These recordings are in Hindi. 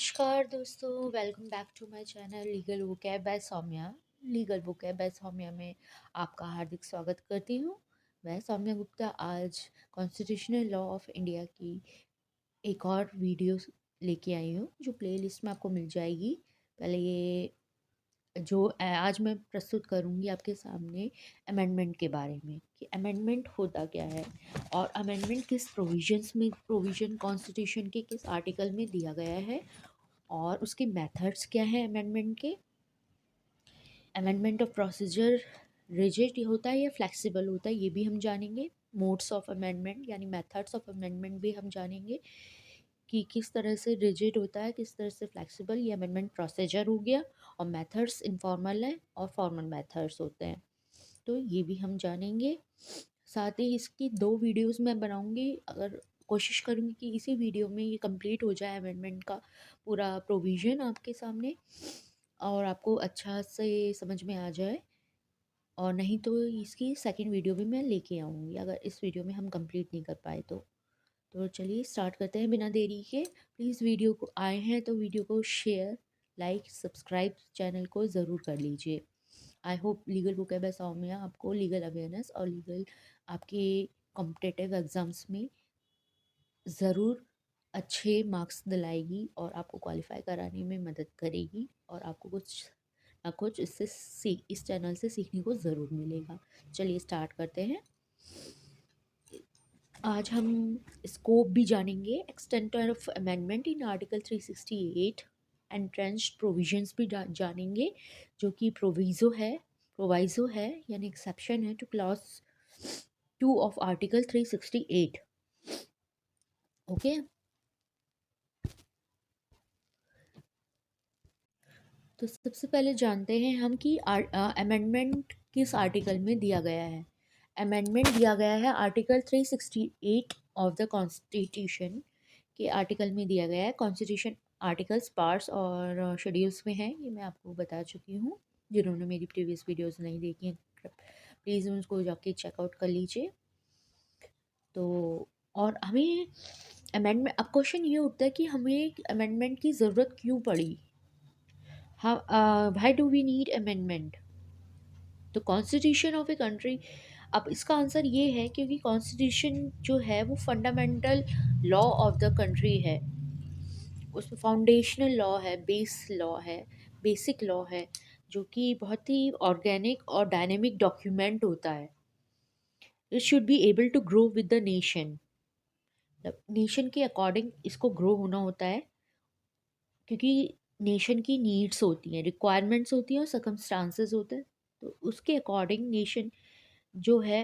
नमस्कार दोस्तों, welcome back to my channel legal vocab by Saumya. Legal vocab by Saumya में आपका हार्दिक स्वागत करती हूँ। मैं सौम्या गुप्ता आज कॉन्स्टिट्यूशनल लॉ ऑफ इंडिया की एक और वीडियो लेके आई हूँ जो प्लेलिस्ट में आपको मिल जाएगी। पहले ये जो आज मैं प्रस्तुत करूँगी आपके सामने अमेंडमेंट के बारे में कि अमेंडमेंट होता क्या है और अमेंडमेंट किस प्रोविज़न कॉन्स्टिट्यूशन के किस आर्टिकल में दिया गया है और उसके मेथड्स क्या हैं अमेंडमेंट के। अमेंडमेंट ऑफ प्रोसीजर रिजिड होता है या फ्लेक्सिबल होता है ये भी हम जानेंगे। मोड्स ऑफ अमेंडमेंट यानी मेथड्स ऑफ अमेंडमेंट भी हम जानेंगे कि किस तरह से रिजिड होता है, किस तरह से फ्लेक्सिबल। ये अमेंडमेंट प्रोसीजर हो गया और मेथड्स इनफॉर्मल है और फॉर्मल मेथड्स होते हैं, तो ये भी हम जानेंगे। साथ ही इसकी 2 वीडियोस मैं बनाऊंगी, अगर कोशिश करूँगी कि इसी वीडियो में ये कंप्लीट हो जाए अमेंडमेंट का पूरा प्रोविज़न आपके सामने और आपको अच्छा से समझ में आ जाए। और नहीं तो इसकी सेकंड वीडियो भी मैं लेके आऊँगी अगर इस वीडियो में हम कंप्लीट नहीं कर पाए तो चलिए स्टार्ट करते हैं बिना देरी के। प्लीज़ वीडियो को आए हैं तो वीडियो को शेयर, लाइक, सब्सक्राइब चैनल को ज़रूर कर लीजिए। आई होप लीगल बुक है सौम्या आपको लीगल अवेयरनेस और लीगल आपके कॉम्पिटिटिव एग्ज़ाम्स में ज़रूर अच्छे मार्क्स दिलाएगी और आपको क्वालिफाई कराने में मदद करेगी और आपको कुछ ना कुछ इस चैनल से सीखने को ज़रूर मिलेगा। चलिए स्टार्ट करते हैं। आज हम स्कोप भी जानेंगे, extent of amendment in article 368, entrenched provisions भी जानेंगे जो कि प्रोवाइजो है यानी एक्सेप्शन है two clause 2 of article 368। Okay, तो सबसे पहले जानते हैं हम कि अमेंडमेंट किस आर्टिकल में दिया गया है। अमेंडमेंट दिया गया है आर्टिकल 368 ऑफ द कॉन्स्टिट्यूशन के आर्टिकल में दिया गया है। कॉन्स्टिट्यूशन आर्टिकल्स, पार्ट्स और शेड्यूल्स में है, ये मैं आपको बता चुकी हूँ। जिन्होंने मेरी प्रीवियस वीडियोस नहीं देखी हैं प्लीज़ उनको जाके चेकआउट कर लीजिए। तो और हमें अमेंडमेंट, अब क्वेश्चन ये उठता है कि हमें अमेंडमेंट की ज़रूरत क्यों पड़ी। Why do we need amendment to constitution of a country. अब इसका आंसर ये है क्योंकि कॉन्स्टिट्यूशन जो है वो fundamental law of the country है, उसमें फाउंडेशनल लॉ है, बेस लॉ है, बेसिक लॉ है, जो कि बहुत ही ऑर्गेनिक और डायनेमिक डॉक्यूमेंट होता है। It should be able to grow with the nation, nation के अकॉर्डिंग इसको ग्रो होना होता है क्योंकि नेशन की नीड्स होती हैं, रिक्वायरमेंट्स होती हैं और सर्कमस्टांसेस होते हैं, तो उसके अकॉर्डिंग नेशन जो है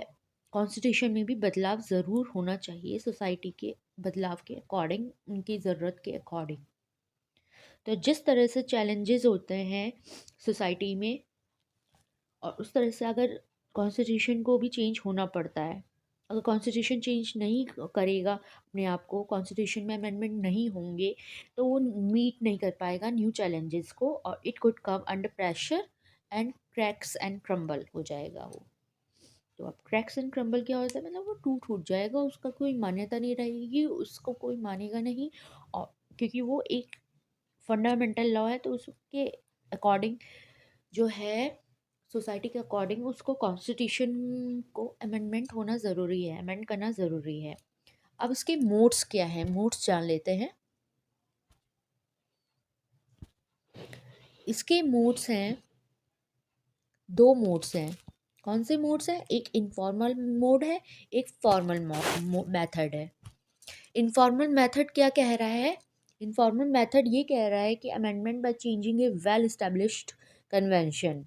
कॉन्स्टिट्यूशन में भी बदलाव ज़रूर होना चाहिए सोसाइटी के बदलाव के अकॉर्डिंग, उनकी ज़रूरत के अकॉर्डिंग। तो जिस तरह से चैलेंजेस होते हैं सोसाइटी में और उस तरह से अगर कॉन्स्टिट्यूशन को भी चेंज होना पड़ता है। अगर कॉन्स्टिट्यूशन चेंज नहीं करेगा अपने आप को, कॉन्स्टिट्यूशन में अमेंडमेंट नहीं होंगे तो वो मीट नहीं कर पाएगा न्यू चैलेंजेस को और it could come under pressure and cracks and crumble हो जाएगा वो। तो अब क्रैक्स एंड क्रम्बल क्या होता है, मतलब वो टूट जाएगा, उसका कोई मान्यता नहीं रहेगी, उसको कोई मानेगा नहीं। और क्योंकि वो एक फंडामेंटल लॉ है तो उसके अकॉर्डिंग जो है सोसाइटी के अकॉर्डिंग उसको कॉन्स्टिट्यूशन को अमेंडमेंट होना ज़रूरी है, अमेंड करना ज़रूरी है। अब इसके मोड्स क्या है, मोड्स जान लेते हैं। इसके मोड्स हैं, 2 मोड्स हैं। कौन से मोड्स हैं, एक इनफॉर्मल मोड है, एक फॉर्मल मेथड है। इनफॉर्मल मेथड क्या कह रहा है, इनफॉर्मल मेथड ये कह रहा है कि amendment by changing A well established convention,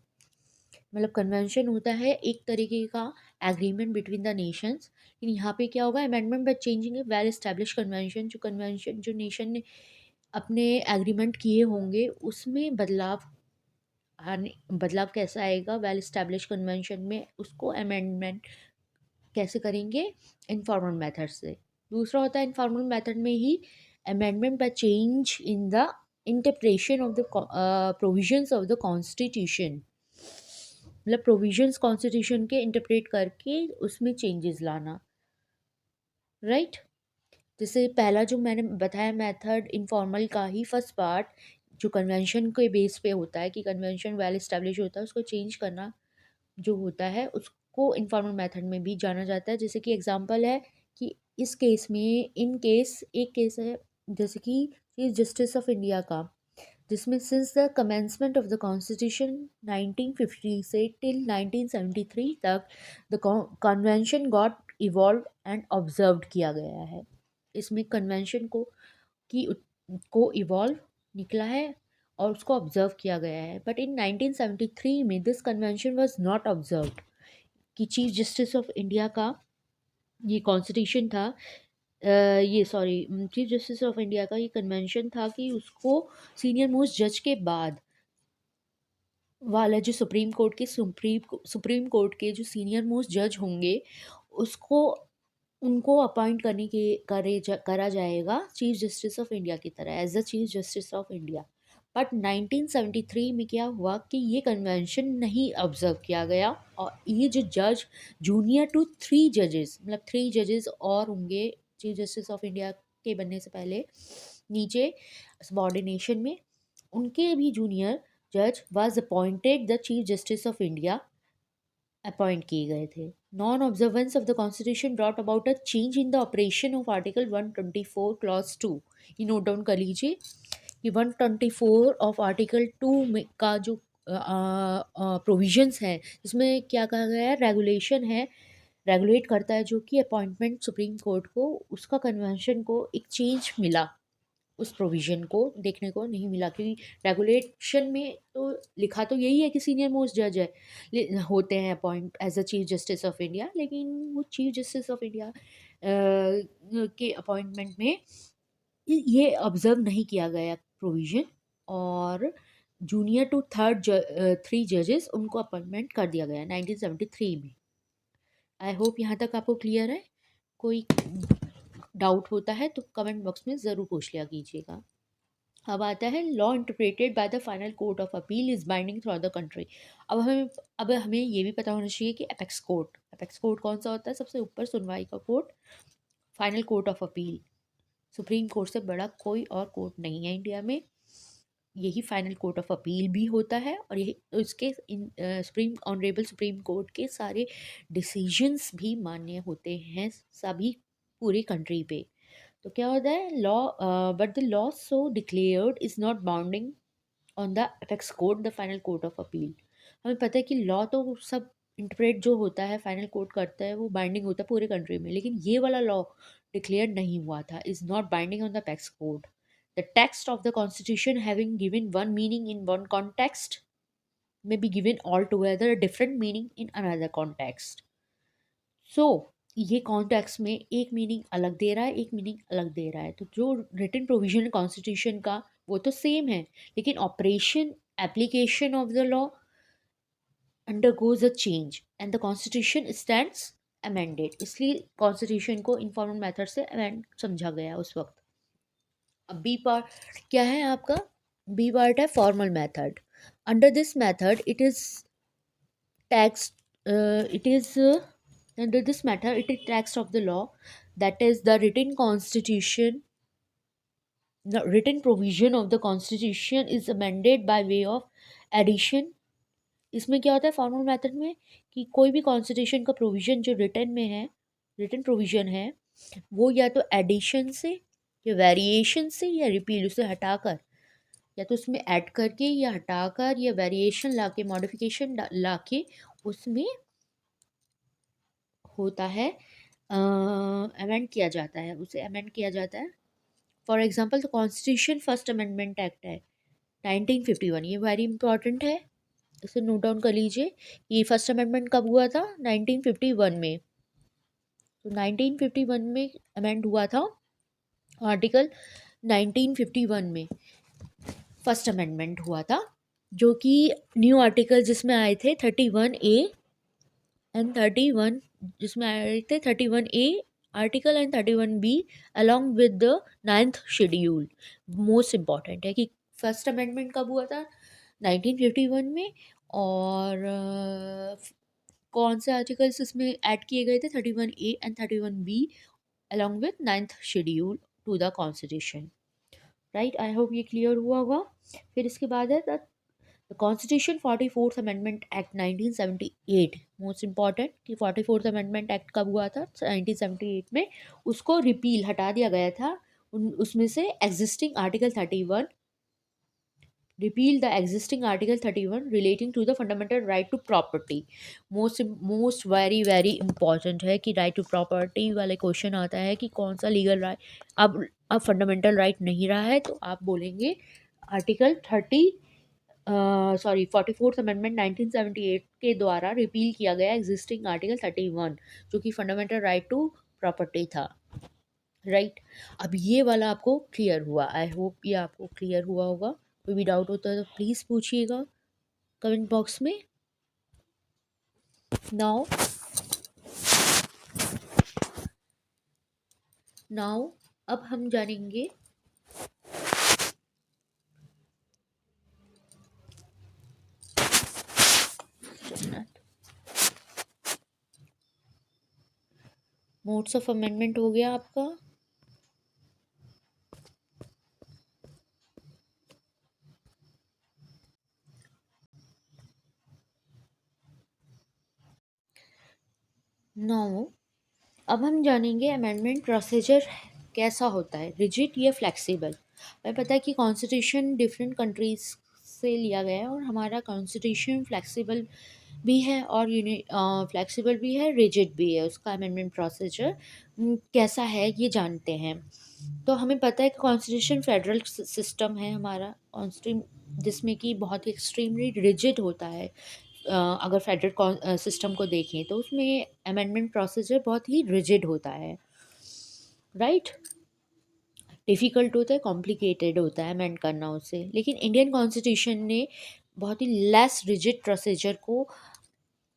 मतलब कन्वेंशन होता है एक तरीके का एग्रीमेंट बिटवीन द नेशंस। लेकिन यहाँ पे क्या होगा, amendment by changing A well establish convention, जो कन्वेंशन जो नेशन ने अपने एग्रीमेंट किए होंगे उसमें बदलाव कैसा आएगा वेल इस्टेब्लिश कन्वेंशन में, उसको अमेंडमेंट कैसे करेंगे, इनफॉर्मल मेथड से। दूसरा होता है इनफॉर्मल मेथड में ही amendment by change in the interpretation of the provisions of the constitution, मतलब प्रोविजंस कॉन्स्टिट्यूशन के इंटरप्रेट करके उसमें चेंजेस लाना, राइट। जैसे पहला जो मैंने बताया मेथड इनफॉर्मल का ही फर्स्ट पार्ट जो कन्वेंशन के बेस पे होता है कि कन्वेंशन वेल एस्टेब्लिश होता है, उसको चेंज करना जो होता है उसको इनफॉर्मल मेथड में भी जाना जाता है। जैसे कि एग्जांपल है कि इस केस में इन केस एक केस है जैसे कि चीफ जस्टिस ऑफ इंडिया का, जिसमें since the commencement of the constitution 1950 से टिल 1973 तक the convention got evolve and observe किया गया है। इसमें कन्वेंशन की को इवॉल्व निकला है और उसको ऑब्जर्व किया गया है। बट इन 1973 में this convention was not observed कि चीफ जस्टिस ऑफ इंडिया का ये कॉन्स्टिट्यूशन था, ये sorry chief justice of India का ये कन्वेंशन था कि उसको सीनियर मोस्ट जज के बाद वाला जो सुप्रीम कोर्ट के जो सीनियर मोस्ट जज होंगे उसको उनको अपॉइंट करने के करा जाएगा चीफ जस्टिस ऑफ इंडिया की तरह as the chief justice of India. But 1973 में क्या हुआ कि ये कन्वेंशन नहीं ऑब्जर्व किया गया और ये जो जज जूनियर टू 3 जजेस मतलब 3 जजेस और होंगे चीफ जस्टिस ऑफ इंडिया के बनने से पहले नीचे सबॉर्डिनेशन में, उनके भी जूनियर जज was appointed the chief justice of India appoint किए गए थे। Non observance of the constitution brought about a change in the operation of article 124 clause 2। ये नोट डाउन कर लीजिए कि 124 ऑफ आर्टिकल 2 में का जो प्रोविजंस है इसमें क्या कहा गया है, रेगुलेशन है, रेगुलेट करता है जो कि अपॉइंटमेंट सुप्रीम कोर्ट को उसका कन्वेंशन को एक चेंज मिला, उस प्रोविज़न को देखने को नहीं मिला क्योंकि रेगुलेशन में तो लिखा तो यही है कि सीनियर मोस्ट जज है होते हैं appoint as a chief justice of India, लेकिन वो चीफ जस्टिस ऑफ इंडिया के अपॉइंटमेंट में ये ऑब्जर्व नहीं किया गया प्रोविज़न और जूनियर टू 3 जजेस उनको अपॉइंटमेंट कर दिया गया 1973 में। आई होप यहाँ तक आपको क्लियर है। कोई डाउट होता है तो कमेंट बॉक्स में ज़रूर पूछ लिया कीजिएगा। अब आता है law interpreted by the final court of appeal is binding through the country. अब हमें ये भी पता होना चाहिए कि अपेक्स कोर्ट कौन सा होता है, सबसे ऊपर सुनवाई का court, final court of appeal. Supreme court से बड़ा कोई और कोर्ट नहीं है इंडिया में, यही फाइनल कोर्ट ऑफ अपील भी होता है और यही उसके सुप्रीम कोर्ट के सारे डिसीजंस भी मान्य होते हैं सभी पूरी कंट्री पे। तो क्या होता है law, but the law so declared is not bounding on the apex court the final court of appeal. हमें पता है कि लॉ तो सब इंटरप्रेट जो होता है फाइनल कोर्ट करता है वो बाइंडिंग होता है पूरे कंट्री में, लेकिन ये वाला लॉ डिक्लेयर नहीं हुआ था, is not binding on the apex court. The text of the constitution having given one meaning in one context may be given altogether a different meaning in another context. सो ये कॉन्टेक्स्ट में एक मीनिंग अलग दे रहा है, एक मीनिंग अलग दे रहा है। तो जो रिटन प्रोविजन है कॉन्स्टिट्यूशन का वो तो सेम है, लेकिन operation application of the law undergoes a change and the constitution stands amended. इसलिए कॉन्स्टिट्यूशन को इनफॉर्मल मेथड से अमेंड समझा गया उस वक्त। अब बी पार्ट क्या है आपका, बी पार्ट है formal method. Under this method it is text it is under this matter it is text of the law, that is the written constitution, the written provision of the constitution is amended by way of addition। इसमें क्या होता है फॉर्मल मेथड में कि कोई भी कॉन्स्टिट्यूशन का प्रोविजन जो रिटन में है, रिटन प्रोविजन है, वो या तो एडिशन से या वेरिएशन से या रिपील उसे हटाकर, या तो उसमें ऐड करके या हटाकर या वेरिएशन लाके मॉडिफिकेशन लाके उसमें होता है अमेंड किया जाता है, उसे अमेंड किया जाता है। For example the constitution first amendment act है 1951, ये वेरी इंपॉर्टेंट है, इसे नोट डाउन कर लीजिए। ये फर्स्ट अमेंडमेंट कब हुआ था 1951 में। तो 1951 में अमेंड हुआ था आर्टिकल 1951 में फर्स्ट अमेंडमेंट हुआ था, जो कि न्यू आर्टिकल जिसमें आए थे 31A एंड 31, जिसमें आए थे 31A article and 31B along with the 9th schedule. Most important है कि फर्स्ट अमेंडमेंट कब हुआ था 1951 में, और कौन से आर्टिकल्स इसमें ऐड किए गए थे 31A and 31B, along with ninth schedule to the constitution. Right, I hope ये क्लियर हुआ होगा। फिर इसके बाद है the constitution 44th amendment act 1978। Most important कि 44th अमेंडमेंट एक्ट कब हुआ था? 1978 में। उसको रिपील हटा दिया गया था। उसमें से existing article 31, repeal the existing article 31 relating to the fundamental right to property। Most very important है कि राइट टू प्रॉपर्टी वाले क्वेश्चन आता है कि कौन सा लीगल राइट अब फंडामेंटल राइट नहीं रहा है, तो आप बोलेंगे आर्टिकल 30, सॉरी 44th अमेंडमेंट 1978 के द्वारा रिपील किया गया एग्जिस्टिंग आर्टिकल 31, जो कि फंडामेंटल राइट टू प्रॉपर्टी था। राइट, अब ये वाला आपको क्लियर हुआ। आई होप ये आपको क्लियर हुआ होगा। कोई भी डाउट होता है तो प्लीज़ पूछिएगा कमेंट बॉक्स में। नाउ नाउ अब हम जानेंगे मोड्स ऑफ अमेंडमेंट हो गया आपका। नाउ अब हम जानेंगे अमेंडमेंट प्रोसीजर कैसा होता है, रिजिड या फ्लेक्सिबल। हमें पता है कि कॉन्स्टिट्यूशन डिफरेंट कंट्रीज से लिया गया है और हमारा कॉन्स्टिट्यूशन फ्लेक्सिबल भी है और फ्लेक्सिबल भी है, रिजिड भी है। उसका अमेंडमेंट प्रोसीजर कैसा है ये जानते हैं। तो हमें पता है कि कॉन्स्टिट्यूशन फेडरल सिस्टम है हमारा कॉन्स्टिट्यूशन, जिसमें कि बहुत ही एक्सट्रीमली रिजिड होता है। अगर फेडरल सिस्टम को देखें तो उसमें अमेंडमेंट प्रोसीजर बहुत ही रिजिड होता है। राइट, डिफ़िकल्ट होता है, कॉम्प्लिकेटेड होता है अमेंड करना उसे। लेकिन इंडियन कॉन्स्टिट्यूशन ने बहुत ही लेस रिजिड प्रोसीजर को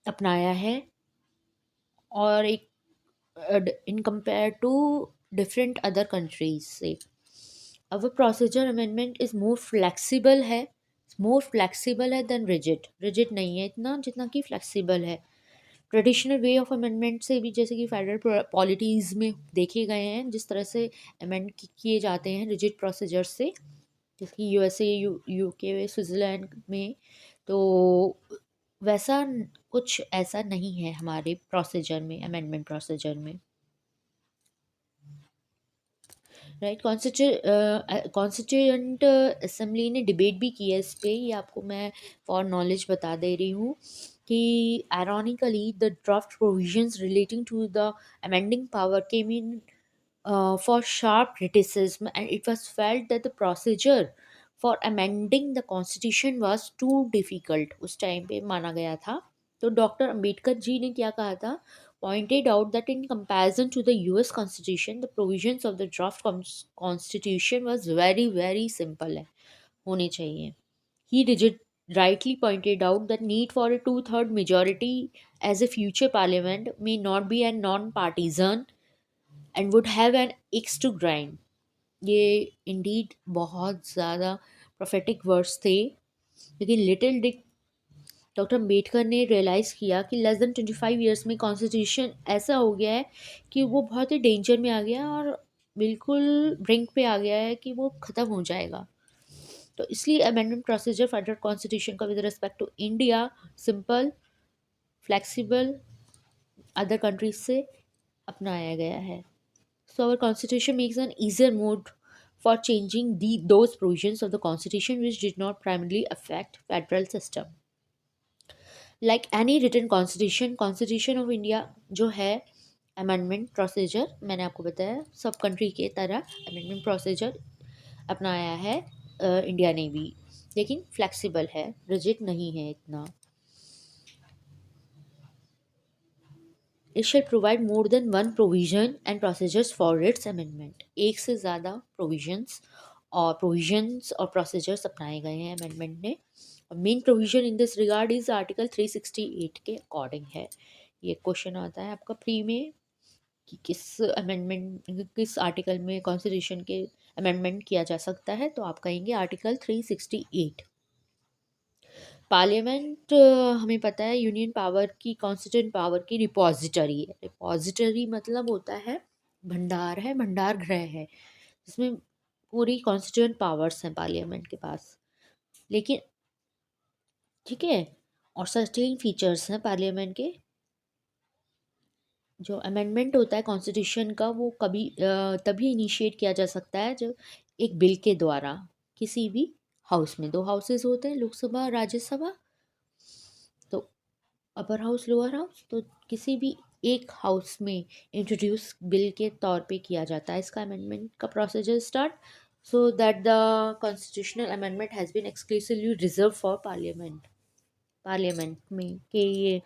अपनाया है और एक in compare to different other countries से। Our procedure amendment is more flexible है देन रिजिड। रिजिड नहीं है इतना जितना कि फ्लेक्सिबल है। ट्रेडिशनल वे ऑफ अमेंडमेंट से भी, जैसे कि फेडरल पॉलिटीज़ में देखे गए हैं जिस तरह से अमेंड किए जाते हैं रिजिड प्रोसीजर से, जैसे कि यूएसए, यूके, स्विट्ज़रलैंड में, तो वैसा कुछ ऐसा नहीं है हमारे प्रोसीजर में, अमेंडमेंट प्रोसीजर में। राइट, कॉन्स्टिट्यूएंट असेंबली ने डिबेट भी की है इस पे, ये आपको मैं फॉर नॉलेज बता दे रही हूँ कि ironically the draft provisions relating to the amending power came in for sharp criticism, and it was felt that the procedure for amending the constitution was too difficult। उस टाइम पे माना गया था। तो डॉक्टर अंबेडकर जी ने क्या कहा था? Pointed out that in comparison to the US constitution, the provisions of the draft constitution was very simple है, होने चाहिए। He rightly pointed out that need for a two-third majority as a future parliament may not be a non-partisan and would have an axe to grind। ये इंडीड बहुत ज़्यादा प्रोफेटिक वर्ड्स थे, लेकिन लिटिल डिक डॉक्टर अम्बेडकर ने रियलाइज़ किया कि लेस देन 25 ईयर्स में कॉन्स्टिट्यूशन ऐसा हो गया है कि वो बहुत ही डेंजर में आ गया है और बिल्कुल ब्रिंक पे आ गया है कि वो ख़त्म हो जाएगा। तो इसलिए अमेंडमेंट प्रोसीजर फेडरल कॉन्स्टिट्यूशन का with respect to India simple, flexible, other countries से अपनाया गया है। So our constitution makes an easier mode for changing those provisions of the constitution which did not primarily affect federal system। Like any written constitution of India जो है, अमेंडमेंट प्रोसीजर मैंने आपको बताया सब कंट्री के तरह अमेंडमेंट प्रोसीजर अपनाया है इंडिया ने भी, लेकिन फ्लेक्सिबल है, रिजिड नहीं है इतना। It shall provide more than one provision and procedures for its amendment. एक से ज़्यादा प्रोविजंस और प्रोसीजर्स अपनाए गए हैं अमेंडमेंट ने। Main provision in this regard is article 368 के अकॉर्डिंग है। ये क्वेश्चन आता है आपका प्री में कि किस आर्टिकल में कॉन्स्टिट्यूशन के अमेंडमेंट किया जा सकता है, तो आप कहेंगे आर्टिकल 368। पार्लियामेंट हमें पता है यूनियन पावर की, कॉन्स्टिट्यूंट पावर की रिपॉजिटरी है। रिपॉजिटरी मतलब होता है भंडार है, भंडार गृह है, जिसमें पूरी कॉन्स्टिट्यूएंट पावर्स हैं पार्लियामेंट के पास। लेकिन ठीक है, और सर्टेन फीचर्स हैं पार्लियामेंट के। जो अमेंडमेंट होता है कॉन्स्टिट्यूशन का, वो कभी तभी इनिशिएट किया जा सकता है जब एक बिल के द्वारा किसी भी हाउस में, दो हाउसेज होते हैं, लोकसभा और राज्यसभा, तो अपर हाउस लोअर हाउस, तो किसी भी एक हाउस में इंट्रोड्यूस बिल के तौर पे किया जाता है इसका अमेंडमेंट का procedure start, so that the constitutional amendment has been exclusively reserved for parliament. Parliament में के ये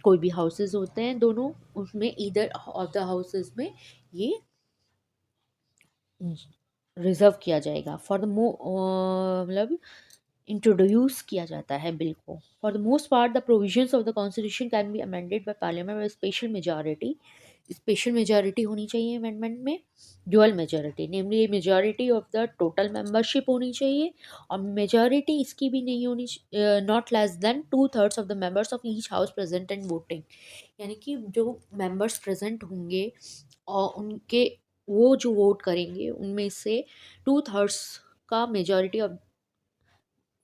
कोई भी हाउसेस होते हैं दोनों, उसमें ईदर ऑफ द हाउसेस में ये रिजर्व किया जाएगा फॉर द मतलब इंट्रोड्यूस किया जाता है बिल को। For the most part the provisions of the constitution can be amended by parliament by special majority. Special majority होनी चाहिए अमेंडमेंट में, dual majority, namely majority of the total membership होनी चाहिए, और मेजॉरिटी इसकी भी नहीं होनी, not less than 2/3 of the members of each house present and voting. यानी कि जो मेंबर्स प्रेजेंट होंगे और उनके वो जो वोट करेंगे उनमें से 2/3 का मेजॉरिटी ऑफ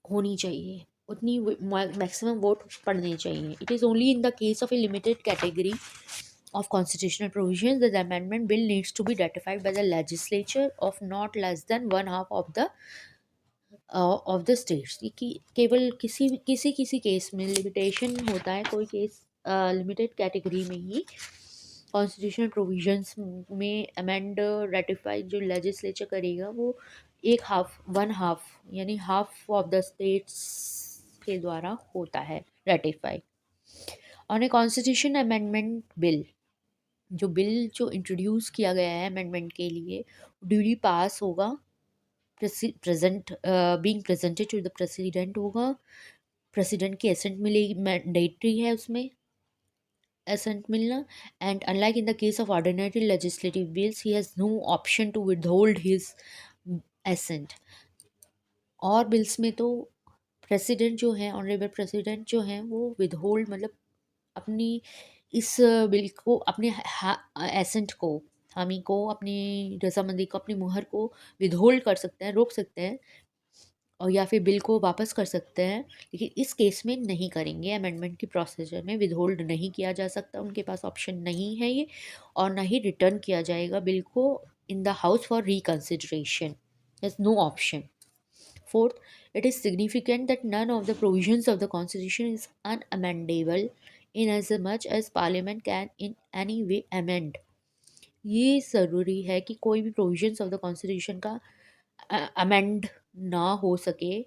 होनी चाहिए, उतनी मैक्सिमम वोट पड़ने चाहिए। It is only in the case of A limited category of constitutional provisions that the amendment bill needs to be ratified by the legislature of not less than one half of the states। ये कि केवल किसी केस में लिमिटेशन होता है, कोई केस लिमिटेड कैटेगरी में ही कॉन्स्टिट्यूशनल प्रोविजंस में अमेंड रेटिफाई जो लेजिस्लेचर करेगा वो एक हाफ, वन हाफ, यानी हाफ ऑफ द स्टेट्स के द्वारा होता है ratify. On a constitution amendment bill, जो इंट्रोड्यूस किया गया है अमेंडमेंट के लिए, ड्यूली पास होगा, present being presented to the president होगा, प्रेसिडेंट की एसेंट मिलेगी, मैंडेटरी है उसमें एसेंट मिलना, and unlike in the case of ordinary legislative bills he has no option to withhold his assent. और बिल्स में तो प्रेसिडेंट जो है, ऑनरेबल प्रेसिडेंट जो हैं, वो विदहोल्ड मतलब अपनी इस बिल को, अपने एसेंट को, हामी को, अपनी रजामंदी को, अपनी मुहर को विदहोल्ड कर सकते हैं, रोक सकते हैं, और या फिर बिल को वापस कर सकते हैं। लेकिन इस केस में नहीं करेंगे, अमेंडमेंट की प्रोसीजर में विदहोल्ड नहीं किया जा सकता, उनके पास ऑप्शन नहीं है ये, और ना ही रिटर्न किया जाएगा बिल को in the house for reconsideration, there's no option. Fourth, it is significant that none of the provisions of the Constitution is unamendable in as much as Parliament can in any way amend। ये ज़रूरी है कि कोई भी प्रोविजंस ऑफ द कॉन्स्टिट्यूशन का अमेंड ना हो सके,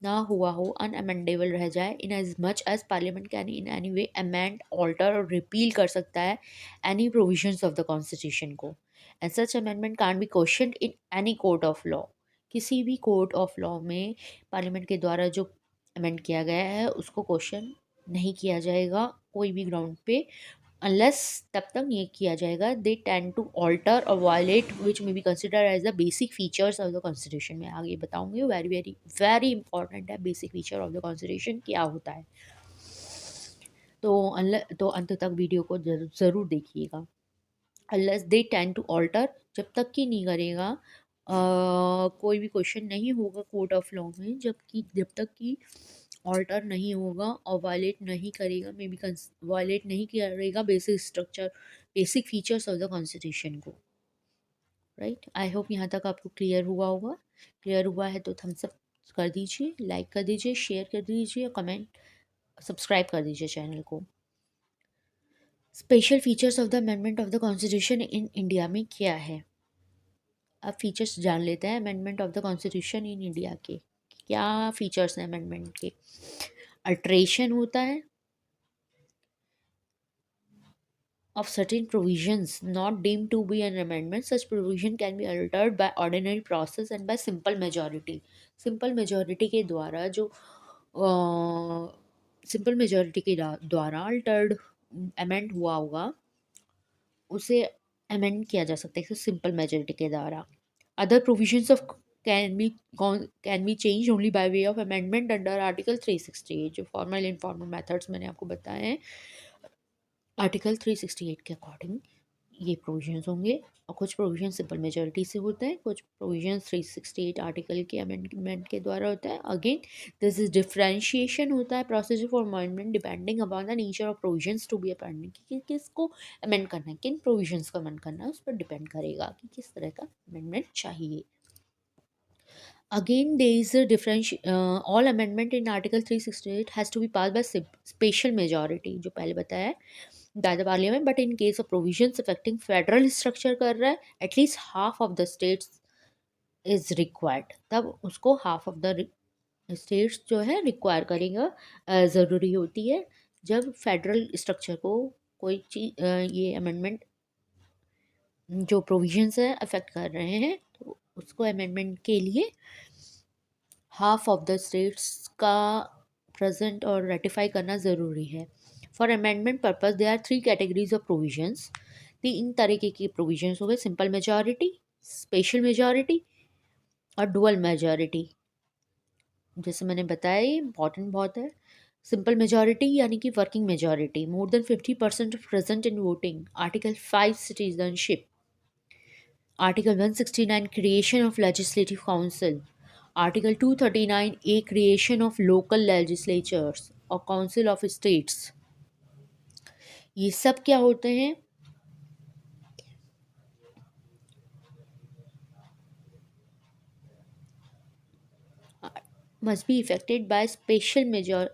ना हुआ हो, अनअमेंडेबल रह जाए, in as much as parliament can in any way amend, alter or repeal कर सकता है any provisions of the constitution को, and such amendment can be question in any court of law. किसी भी कोर्ट ऑफ लॉ में पार्लियामेंट के द्वारा जो अमेंड किया गया है उसको क्वेश्चन नहीं किया जाएगा कोई भी ग्राउंड पे, अनलेस तब तक ये किया जाएगा दे टेंड टू ऑल्टर और violate which may be consider as the basic features of the constitution. में आगे बताऊंगी, वेरी वेरी वेरी इंपॉर्टेंट है basic feature of the constitution क्या होता है। तो अंत तक वीडियो को ज़रूर देखिएगा। Unless they tend to alter, जब तक कि नहीं करेगा कोई भी क्वेश्चन नहीं होगा कोर्ट ऑफ लॉ में, जब तक कि ऑल्टर नहीं होगा और वायलेट नहीं करेगा, मे बी वायलेट नहीं करेगा basic structure, basic features of the constitution को। राइट, आई होप यहाँ तक आपको क्लियर हुआ होगा। क्लियर हुआ है तो थम्स अप कर दीजिए, लाइक कर दीजिए, शेयर कर दीजिए, कमेंट, सब्सक्राइब कर दीजिए चैनल को। Special features of the amendment of the constitution in India में क्या है, अब फीचर्स जान लेते हैं amendment of the constitution in India के। क्या फीचर्स हैं अमेंडमेंट के? अल्ट्रेशन होता है of certain provisions not deemed to be an amendment, such provision can be altered by ordinary process and by simple majority। Simple majority के द्वारा जो सिंपल मेजॉरिटी के द्वारा अल्टर्ड अमेंड हुआ होगा उसे अमेंड किया जा सकता है सिंपल मेजॉरिटी के द्वारा। Other provisions of can be change only by way of amendment under article 368। जो फॉर्मल इनफॉर्मल मेथड्स मैंने आपको बताए हैं आर्टिकल 368 के अकॉर्डिंग, ये प्रोविजंस होंगे। और कुछ प्रोविजन सिंपल मेजॉरिटी से होते हैं, कुछ प्रोविजन 368 आर्टिकल के अमेंडमेंट के द्वारा होता है। अगेन दिस इज डिफरेंशिएशन होता है procedure for amendment depending upon the nature of provisions to be amended, कि किसको अमेंड करना है, किन प्रोविजंस को अमेंड करना है उस पर डिपेंड करेगा कि किस तरह का अमेंडमेंट चाहिए। Again, there is a difference. All amendment in Article 368 has to be passed by special majority, जो पहले बताया है, by the parliament. But in case of provisions affecting federal structure कर रहा है, at least half of the states is required. तब उसको half of the states जो है require करेगा, ज़रूरी होती है जब फेडरल स्ट्रक्चर को कोई चीज ये अमेंडमेंट जो प्रोविजंस है अफेक्ट कर रहे हैं, तो उसको अमेंडमेंट के लिए हाफ ऑफ द स्टेट्स का प्रेजेंट और रेटिफाई करना ज़रूरी है। For amendment purpose they are three categories of provisions. तीन तरीके की प्रोविजंस हो गए, सिंपल मेजॉरिटी, स्पेशल मेजॉरिटी और डुअल मेजॉरिटी। जैसे मैंने बताया ये इंपॉर्टेंट बहुत है। सिंपल मेजॉरिटी यानी कि working majority, more than 50% present in voting. Article 5 citizenship, article 169 creation of legislative council, article 239 a creation of local legislatures और काउंसिल ऑफ स्टेट्स। ये सब क्या होते हैं? Must be effected by special major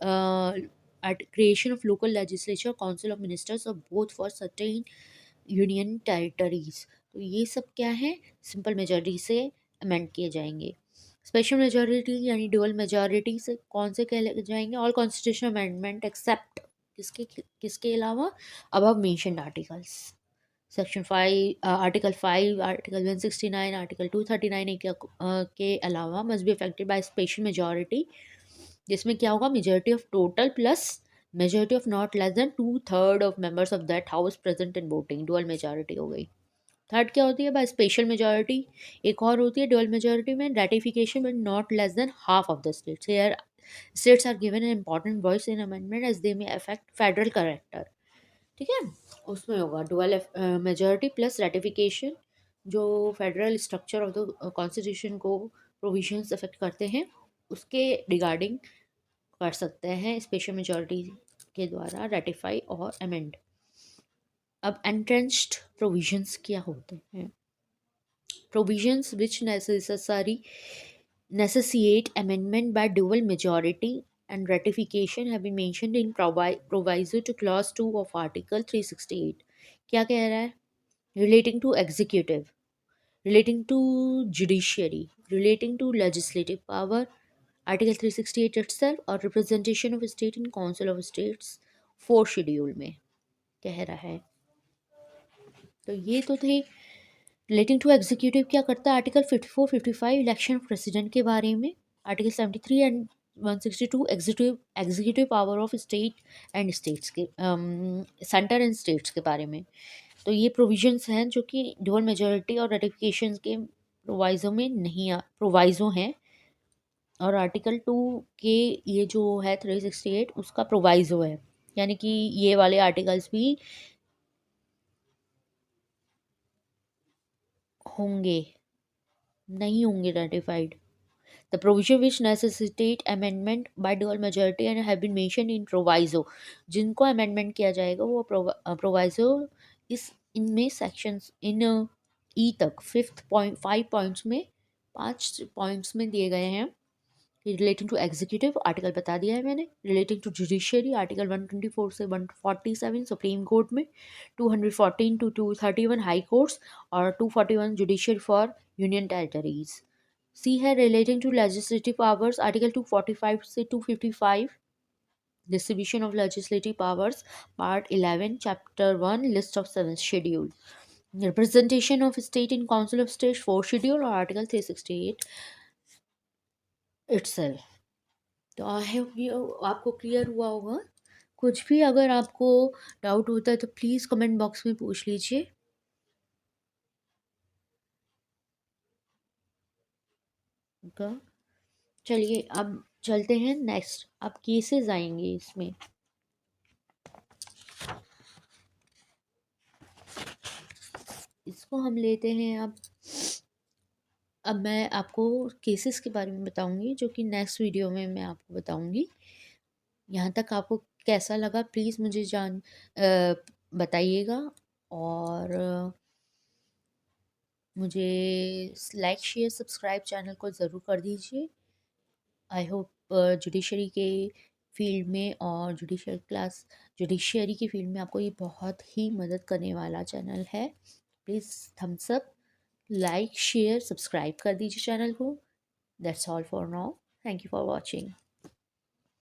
at creation of local legislature council of ministers of both for certain union territories। तो ये सब क्या है? सिंपल मेजॉरिटी से अमेंड किए जाएंगे। स्पेशल मेजॉरिटी यानी डुअल मेजॉरिटी से कौन से कह जाएंगे? ऑल कॉन्स्टिट्यूशन अमेंडमेंट एक्सेप्ट किसके किसके अलावा? Above mentioned articles, section 5 article 5, article 169, article 239 के अलावा must be affected by special majority, जिसमें क्या होगा? Majority of total plus majority of not less than 2/3 of members of that house present in voting. Dual majority हो गई। थर्ड क्या होती है? By special majority. एक और होती है डुअल मेजॉरिटी में, ratification but not less than half of the states. Here states are given an important voice in amendment as they may affect federal character। ठीक है, उसमें होगा डुअल मेजॉरिटी प्लस रेटिफिकेशन, जो federal structure of the constitution को प्रोविजंस अफेक्ट करते हैं उसके रिगार्डिंग कर सकते हैं स्पेशल मेजॉरिटी के द्वारा रेटिफाई और अमेंड। अब एंट्रेंच्ड प्रोविजंस क्या होते हैं? Provisions which necessitate amendment by dual majority and ratification have been mentioned in proviso to clause 2 of article 368। क्या कह रहा है? relating to executive, relating to judiciary, relating to legislative power, article 368 itself, और representation of state in council of states 4 schedule में कह रहा है। तो ये तो थे रिलेटिंग टू एग्जीक्यूटिव। क्या करता है? आर्टिकल 54 55 इलेक्शन ऑफ प्रेसिडेंट के बारे में, article 73 and 162 executive power of state and states के सेंटर एंड स्टेट्स के बारे में। तो ये प्रोविजंस हैं जो कि डुअल मेजॉरिटी और रेटिफिकेशन के प्रोवाइजो में नहीं प्रोवाइजो हैं, और आर्टिकल 2 के ये जो है 368 उसका प्रोवाइजो है, यानी कि ये वाले आर्टिकल्स भी होंगे, नहीं होंगे ratified. The provision which necessitate amendment by dual majority and have been mentioned in proviso, जिनको amendment किया जाएगा वो proviso इस इनमें sections इन ई तक 5th पॉइंट 5 पॉइंट्स में 5 पॉइंट्स में दिए गए हैं। रिलेटिंग टू एग्जीक्यूटिव आर्टिकल बता दिया है मैंने। रिलेटिंग टू जुडिशियरी आर्टिकल 124 से 147 सुप्रीम कोर्ट में, 214 टू 231 हाई कोर्ट्स और 241 judiciary for union territories. C है relating to legislative powers, article 245 से 255 distribution of legislative powers, part 11 chapter 1 list of 7 schedule. Representation of state in council of state 4 schedule और आर्टिकल 368 इट्सेल्फ। तो आई होप ये आपको क्लियर हुआ होगा। कुछ भी अगर आपको डाउट होता है तो प्लीज़ कमेंट बॉक्स में पूछ लीजिए। चलिए अब चलते हैं नेक्स्ट। अब केसेस आएंगे इसमें। इसको हम लेते हैं अब मैं आपको केसेस के बारे में बताऊंगी, जो कि नेक्स्ट वीडियो में मैं आपको बताऊंगी। यहाँ तक आपको कैसा लगा प्लीज़ मुझे बताइएगा। और मुझे लाइक शेयर सब्सक्राइब चैनल को ज़रूर कर दीजिए। आई होप जुडिशरी के फील्ड में और जुडिशरी की फील्ड में आपको ये बहुत ही मदद करने वाला चैनल है। Please Thums up, like share subscribe कर दीजिए चैनल को। That's all for now. Thank you for watching.